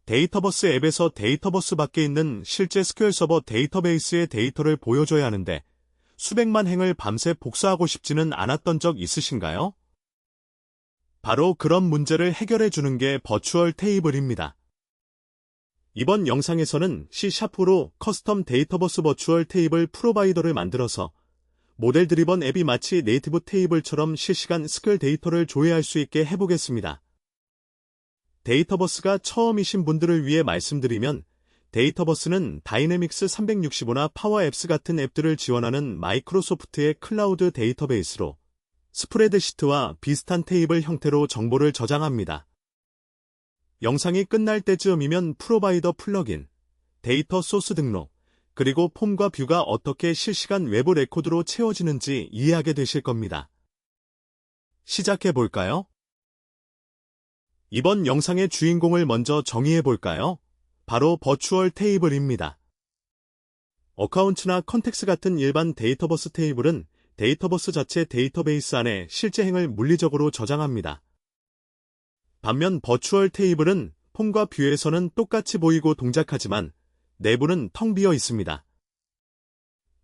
데이터버스 앱에서 데이터버스 밖에 있는 실제 SQL 서버 데이터베이스의 데이터를 보여줘야 하는데 수백만 행을 밤새 복사하고 싶지는 않았던 적 있으신가요? 바로 그런 문제를 해결해 주는 게 버추얼 테이블입니다. 이번 영상에서는 C#로 커스텀 데이터버스 버추얼 테이블 프로바이더를 만들어서 모델 드리번 앱이 마치 네이티브 테이블처럼 실시간 SQL 데이터를 조회할 수 있게 해보겠습니다. 데이터버스가 처음이신 분들을 위해 말씀드리면 데이터버스는 다이내믹스 365나 파워앱스 같은 앱들을 지원하는 마이크로소프트의 클라우드 데이터베이스로 스프레드시트와 비슷한 테이블 형태로 정보를 저장합니다. 영상이 끝날 때쯤이면 프로바이더 플러긴, 데이터 소스 등록, 그리고 폼과 뷰가 어떻게 실시간 외부 레코드로 채워지는지 이해하게 되실 겁니다. 시작해 볼까요? 이번 영상의 주인공을 먼저 정의해 볼까요? 바로 버추얼 테이블입니다. 어카운트나 컨텍스 같은 일반 데이터버스 테이블은 데이터버스 자체 데이터베이스 안에 실제 행을 물리적으로 저장합니다. 반면 버추얼 테이블은 폼과 뷰에서는 똑같이 보이고 동작하지만 내부는 텅 비어 있습니다.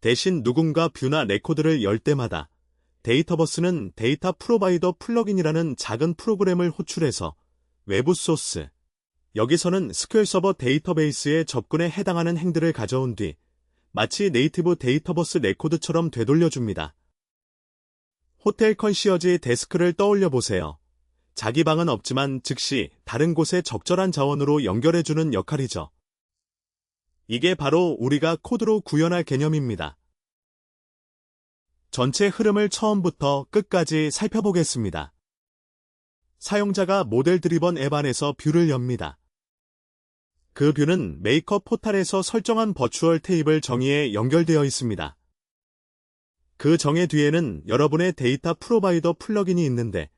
대신 누군가 뷰나 레코드를 열 때마다 데이터버스는 데이터 프로바이더 플러긴이라는 작은 프로그램을 호출해서 외부 소스, 여기서는 SQL 서버 데이터베이스에 접근에 해당하는 행들을 가져온 뒤 마치 네이티브 데이터버스 레코드처럼 되돌려줍니다. 호텔 컨시어지 데스크를 떠올려 보세요. 자기 방은 없지만 즉시 다른 곳에 적절한 자원으로 연결해주는 역할이죠. 이게 바로 우리가 코드로 구현할 개념입니다. 전체 흐름을 처음부터 끝까지 살펴보겠습니다. 사용자가 모델 드리번 앱 안에서 뷰를 엽니다. 그 뷰는 메이커 포탈에서 설정한 버추얼 테이블 정의에 연결되어 있습니다. 그 정의 뒤에는 여러분의 데이터 프로바이더 플러긴이 있는데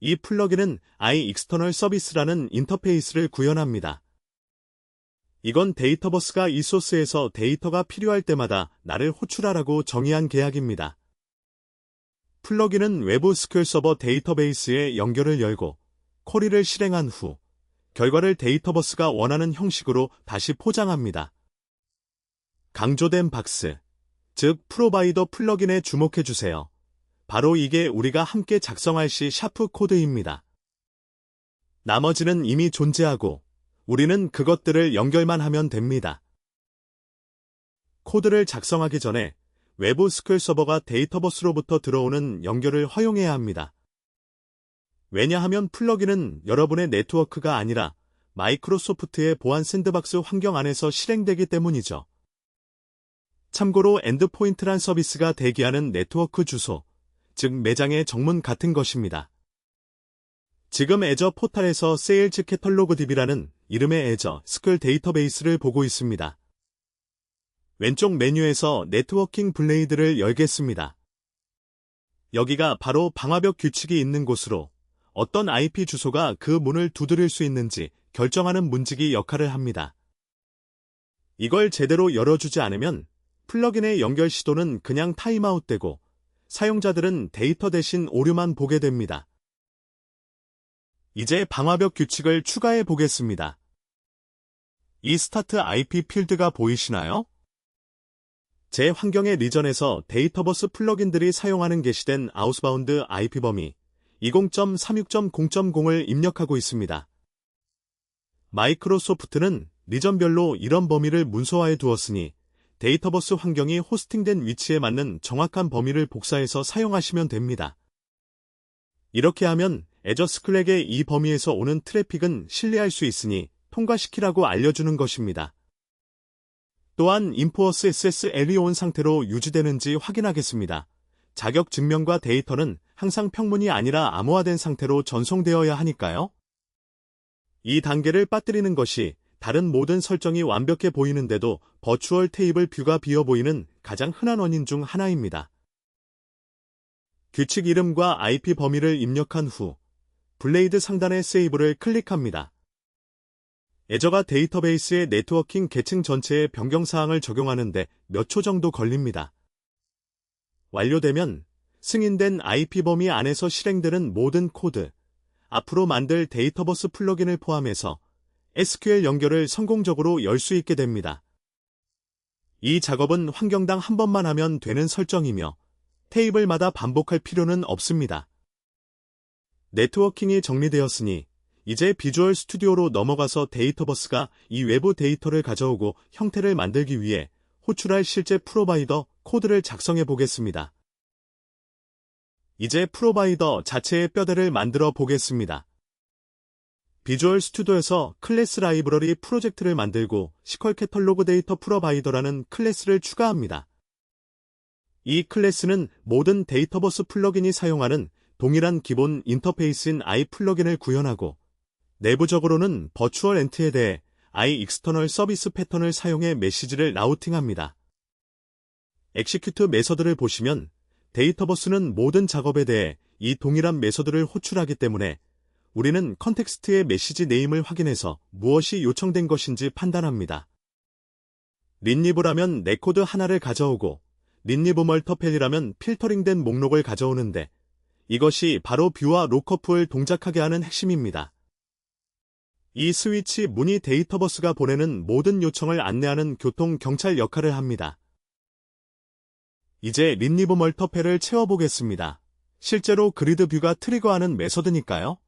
이 플러긴은 iExternal Service라는 인터페이스를 구현합니다. 이건 데이터버스가 이 소스에서 데이터가 필요할 때마다 나를 호출하라고 정의한 계약입니다. 플러긴은 외부 SQL 서버 데이터베이스에 연결을 열고 쿼리를 실행한 후 결과를 데이터버스가 원하는 형식으로 다시 포장합니다. 강조된 박스, 즉 프로바이더 플러긴에 주목해주세요. 바로 이게 우리가 함께 작성할 C# 코드입니다. 나머지는 이미 존재하고 우리는 그것들을 연결만 하면 됩니다. 코드를 작성하기 전에 외부 SQL 서버가 데이터버스로부터 들어오는 연결을 허용해야 합니다. 왜냐하면 플러긴은 여러분의 네트워크가 아니라 마이크로소프트의 보안 샌드박스 환경 안에서 실행되기 때문이죠. 참고로 엔드포인트란 서비스가 대기하는 네트워크 주소, 즉 매장의 정문 같은 것입니다. 지금 애저 포탈에서 세일즈 캐털로그 DB라는 이름의 애저 SQL 데이터베이스를 보고 있습니다. 왼쪽 메뉴에서 네트워킹 블레이드를 열겠습니다. 여기가 바로 방화벽 규칙이 있는 곳으로 어떤 IP 주소가 그 문을 두드릴 수 있는지 결정하는 문지기 역할을 합니다. 이걸 제대로 열어주지 않으면 플러긴의 연결 시도는 그냥 타임아웃되고 사용자들은 데이터 대신 오류만 보게 됩니다. 이제 방화벽 규칙을 추가해 보겠습니다. 이 스타트 IP 필드가 보이시나요? 제 환경의 리전에서 데이터버스 플러긴들이 사용하는 게시된 아웃바운드 IP 범위 20.36.0.0을 입력하고 있습니다. 마이크로소프트는 리전별로 이런 범위를 문서화해 두었으니 데이터버스 환경이 호스팅된 위치에 맞는 정확한 범위를 복사해서 사용하시면 됩니다. 이렇게 하면 애저 스클렉의 이 범위에서 오는 트래픽은 신뢰할 수 있으니 통과시키라고 알려주는 것입니다. 또한 인포어스 SSL이 온 상태로 유지되는지 확인하겠습니다. 자격 증명과 데이터는 항상 평문이 아니라 암호화된 상태로 전송되어야 하니까요. 이 단계를 빠뜨리는 것이 다른 모든 설정이 완벽해 보이는데도 버추얼 테이블 뷰가 비어 보이는 가장 흔한 원인 중 하나입니다. 규칙 이름과 IP 범위를 입력한 후 블레이드 상단의 세이브를 클릭합니다. 애저가 데이터베이스의 네트워킹 계층 전체에 변경사항을 적용하는데 몇 초 정도 걸립니다. 완료되면 승인된 IP 범위 안에서 실행되는 모든 코드, 앞으로 만들 데이터버스 플러긴을 포함해서 SQL 연결을 성공적으로 열 수 있게 됩니다. 이 작업은 환경당 한 번만 하면 되는 설정이며 테이블마다 반복할 필요는 없습니다. 네트워킹이 정리되었으니 이제 비주얼 스튜디오로 넘어가서 데이터버스가 이 외부 데이터를 가져오고 형태를 만들기 위해 호출할 실제 프로바이더 코드를 작성해 보겠습니다. 이제 프로바이더 자체의 뼈대를 만들어 보겠습니다. 비주얼 스튜디오에서 클래스 라이브러리 프로젝트를 만들고 SQL 캐털로그 데이터 프로바이더라는 클래스를 추가합니다. 이 클래스는 모든 데이터버스 플러긴이 사용하는 동일한 기본 인터페이스인 i 플러긴을 구현하고 내부적으로는 버추얼 엔트에 대해 i 익스터널 서비스 패턴을 사용해 메시지를 라우팅합니다. execute 메서드를 보시면 데이터버스는 모든 작업에 대해 이 동일한 메서드를 호출하기 때문에 우리는 컨텍스트의 메시지 네임을 확인해서 무엇이 요청된 것인지 판단합니다. 린리브라면 레코드 하나를 가져오고 린리브 멀터펠이라면 필터링된 목록을 가져오는데 이것이 바로 뷰와 룩업을 동작하게 하는 핵심입니다. 이 스위치 문이 데이터버스가 보내는 모든 요청을 안내하는 교통 경찰 역할을 합니다. 이제 린리브 멀터펠을 채워보겠습니다. 실제로 그리드 뷰가 트리거하는 메서드니까요.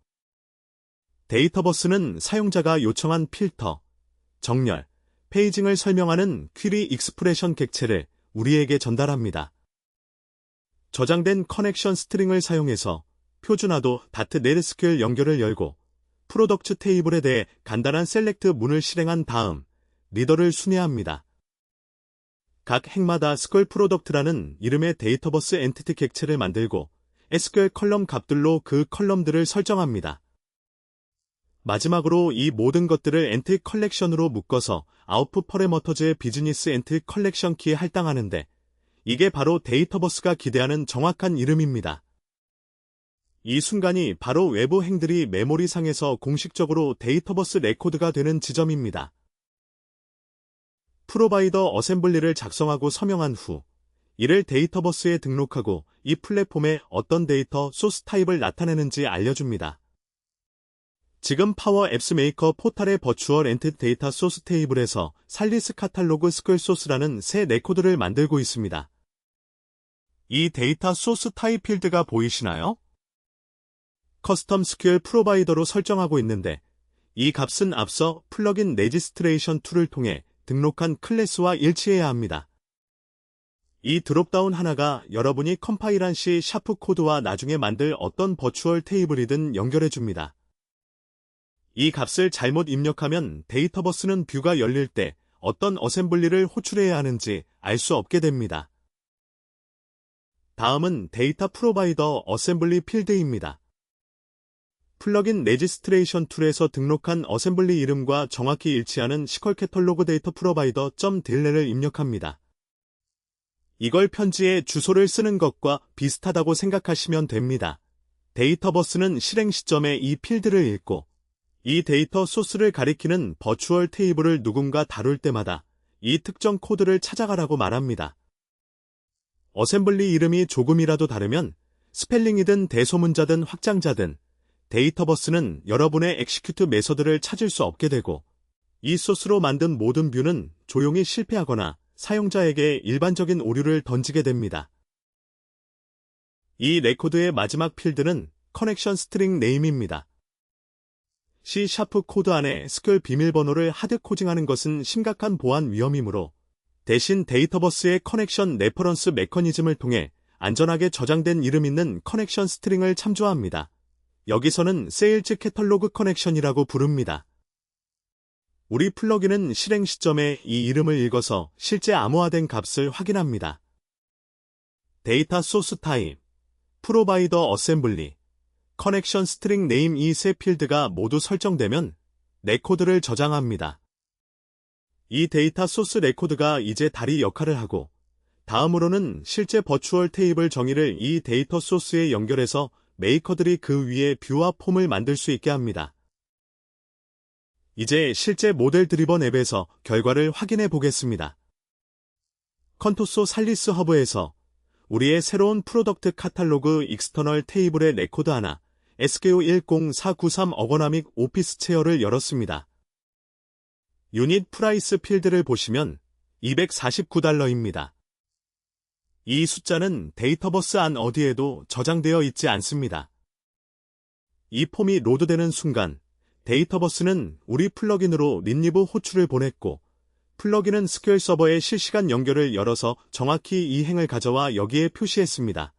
데이터버스는 사용자가 요청한 필터, 정렬, 페이징을 설명하는 퀴리 익스프레션 객체를 우리에게 전달합니다. 저장된 커넥션 스트링을 사용해서 표준화도 .NET 연결을 열고 프로덕트 테이블에 대해 간단한 셀렉트 문을 실행한 다음 리더를 순회합니다. 각 핵마다 SQL 프로덕트라는 이름의 데이터버스 엔티티 객체를 만들고 SQL 컬럼 값들로 그 컬럼들을 설정합니다. 마지막으로 이 모든 것들을 엔트 컬렉션으로 묶어서 아웃풋 퍼레머터즈의 비즈니스 엔트 컬렉션 키에 할당하는데 이게 바로 데이터버스가 기대하는 정확한 이름입니다. 이 순간이 바로 외부 행들이 메모리상에서 공식적으로 데이터버스 레코드가 되는 지점입니다. 프로바이더 어셈블리를 작성하고 서명한 후 이를 데이터버스에 등록하고 이 플랫폼에 어떤 데이터 소스 타입을 나타내는지 알려줍니다. 지금 파워 앱스 메이커 포탈의 버추얼 엔티티 데이터 소스 테이블에서 살리스 카탈로그 SQL 소스라는 새 레코드를 만들고 있습니다. 이 데이터 소스 타입 필드가 보이시나요? 커스텀 SQL 프로바이더로 설정하고 있는데 이 값은 앞서 플러긴 레지스트레이션 툴을 통해 등록한 클래스와 일치해야 합니다. 이 드롭다운 하나가 여러분이 컴파일한 시 샤프 코드와 나중에 만들 어떤 버추얼 테이블이든 연결해줍니다. 이 값을 잘못 입력하면 데이터버스는 뷰가 열릴 때 어떤 어셈블리를 호출해야 하는지 알 수 없게 됩니다. 다음은 데이터 프로바이더 어셈블리 필드입니다. 플러긴 레지스트레이션 툴에서 등록한 어셈블리 이름과 정확히 일치하는 SQL 캐털로그 데이터 프로바이더 .딜레를 입력합니다. 이걸 편지에 주소를 쓰는 것과 비슷하다고 생각하시면 됩니다. 데이터버스는 실행 시점에 이 필드를 읽고 이 데이터 소스를 가리키는 버추얼 테이블을 누군가 다룰 때마다 이 특정 코드를 찾아가라고 말합니다. 어셈블리 이름이 조금이라도 다르면 스펠링이든 대소문자든 확장자든 데이터버스는 여러분의 execute 메서드를 찾을 수 없게 되고 이 소스로 만든 모든 뷰는 조용히 실패하거나 사용자에게 일반적인 오류를 던지게 됩니다. 이 레코드의 마지막 필드는 커넥션 스트링 네임입니다. C# 코드 안에 SQL 비밀번호를 하드코딩하는 것은 심각한 보안 위험이므로 대신 데이터버스의 커넥션 레퍼런스 메커니즘을 통해 안전하게 저장된 이름 있는 커넥션 스트링을 참조합니다. 여기서는 세일즈 캐털로그 커넥션이라고 부릅니다. 우리 플러긴은 실행 시점에 이 이름을 읽어서 실제 암호화된 값을 확인합니다. 데이터 소스 타입, 프로바이더 어셈블리, 커넥션 스트링 네임 이 세 필드가 모두 설정되면 레코드를 저장합니다. 이 데이터 소스 레코드가 이제 다리 역할을 하고 다음으로는 실제 버추얼 테이블 정의를 이 데이터 소스에 연결해서 메이커들이 그 위에 뷰와 폼을 만들 수 있게 합니다. 이제 실제 모델 드리번 앱에서 결과를 확인해 보겠습니다. 컨토소 살리스 허브에서 우리의 새로운 프로덕트 카탈로그 익스터널 테이블의 레코드 하나 SKU 10493 어거나믹 오피스 체어를 열었습니다. 유닛 프라이스 필드를 보시면 $249입니다. 이 숫자는 데이터버스 안 어디에도 저장되어 있지 않습니다. 이 폼이 로드되는 순간 데이터버스는 우리 플러긴으로 린리브 호출을 보냈고 플러긴은 SQL 서버의 실시간 연결을 열어서 정확히 이 행을 가져와 여기에 표시했습니다.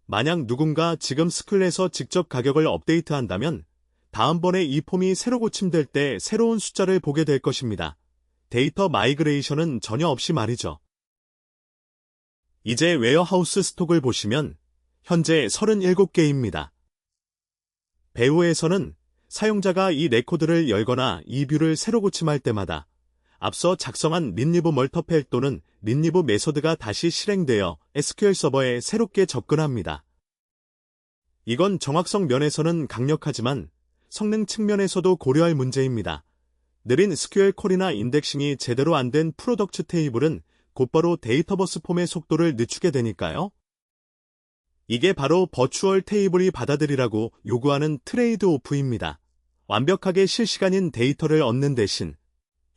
만약 누군가 지금 SQL에서 직접 가격을 업데이트한다면 다음번에 이 폼이 새로 고침될 때 새로운 숫자를 보게 될 것입니다. 데이터 마이그레이션은 전혀 없이 말이죠. 이제 웨어하우스 스톡을 보시면 현재 37개입니다. 배우에서는 사용자가 이 레코드를 열거나 이 뷰를 새로 고침할 때마다 앞서 작성한 린리브 멀터펠 또는 린리브 메서드가 다시 실행되어 SQL 서버에 새롭게 접근합니다. 이건 정확성 면에서는 강력하지만 성능 측면에서도 고려할 문제입니다. 느린 SQL 콜이나 인덱싱이 제대로 안 된 프로덕트 테이블은 곧바로 데이터버스 폼의 속도를 늦추게 되니까요. 이게 바로 버추얼 테이블이 받아들이라고 요구하는 트레이드 오프입니다. 완벽하게 실시간인 데이터를 얻는 대신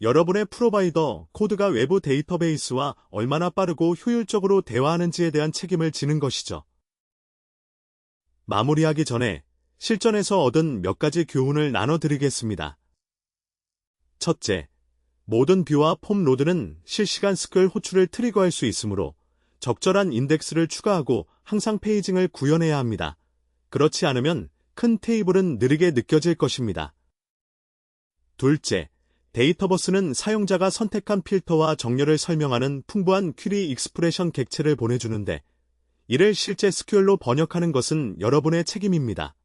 여러분의 프로바이더 코드가 외부 데이터베이스와 얼마나 빠르고 효율적으로 대화하는지에 대한 책임을 지는 것이죠. 마무리하기 전에 실전에서 얻은 몇 가지 교훈을 나눠드리겠습니다. 첫째, 모든 뷰와 폼 로드는 실시간 SQL 호출을 트리거할 수 있으므로 적절한 인덱스를 추가하고 항상 페이징을 구현해야 합니다. 그렇지 않으면 큰 테이블은 느리게 느껴질 것입니다. 둘째, 데이터버스는 사용자가 선택한 필터와 정렬을 설명하는 풍부한 퀴리 익스프레션 객체를 보내주는데 이를 실제 SQL로 번역하는 것은 여러분의 책임입니다.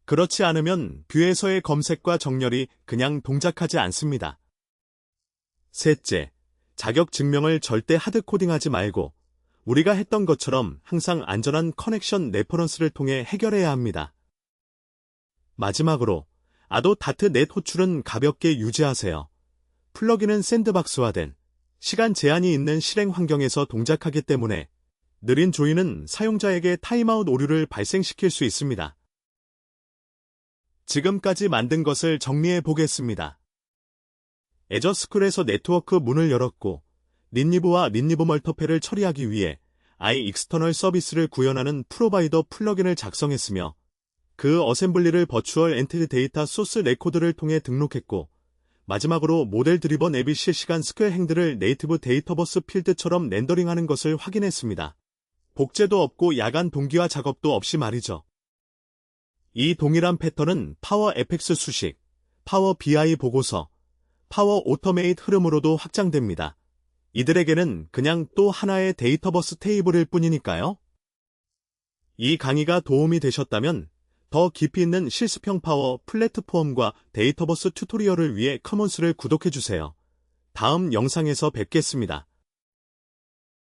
그렇지 않으면 뷰에서의 검색과 정렬이 그냥 동작하지 않습니다. 셋째, 자격 증명을 절대 하드코딩하지 말고 우리가 했던 것처럼 항상 안전한 커넥션 레퍼런스를 통해 해결해야 합니다. 마지막으로 아도.넷 호출은 가볍게 유지하세요. 플러긴은 샌드박스화된 시간 제한이 있는 실행 환경에서 동작하기 때문에 느린 조인은 사용자에게 타임아웃 오류를 발생시킬 수 있습니다. 지금까지 만든 것을 정리해 보겠습니다. 애저 스쿨에서 네트워크 문을 열었고 린리브와 린리브 멀터펠을 처리하기 위해 익스터널 서비스를 구현하는 프로바이더 플러긴을 작성했으며 그 어셈블리를 버추얼 엔티티 데이터 소스 레코드를 통해 등록했고 마지막으로 모델 드리번 앱이 실시간 SQL 행들을 네이티브 데이터버스 필드처럼 렌더링하는 것을 확인했습니다. 복제도 없고 야간 동기화 작업도 없이 말이죠. 이 동일한 패턴은 파워 FX 수식, 파워 BI 보고서, 파워 오토메이트 흐름으로도 확장됩니다. 이들에게는 그냥 또 하나의 데이터버스 테이블일 뿐이니까요. 이 강의가 도움이 되셨다면 더 깊이 있는 실습형 파워 플랫폼과 데이터버스 튜토리얼을 위해 커먼스를 구독해주세요. 다음 영상에서 뵙겠습니다.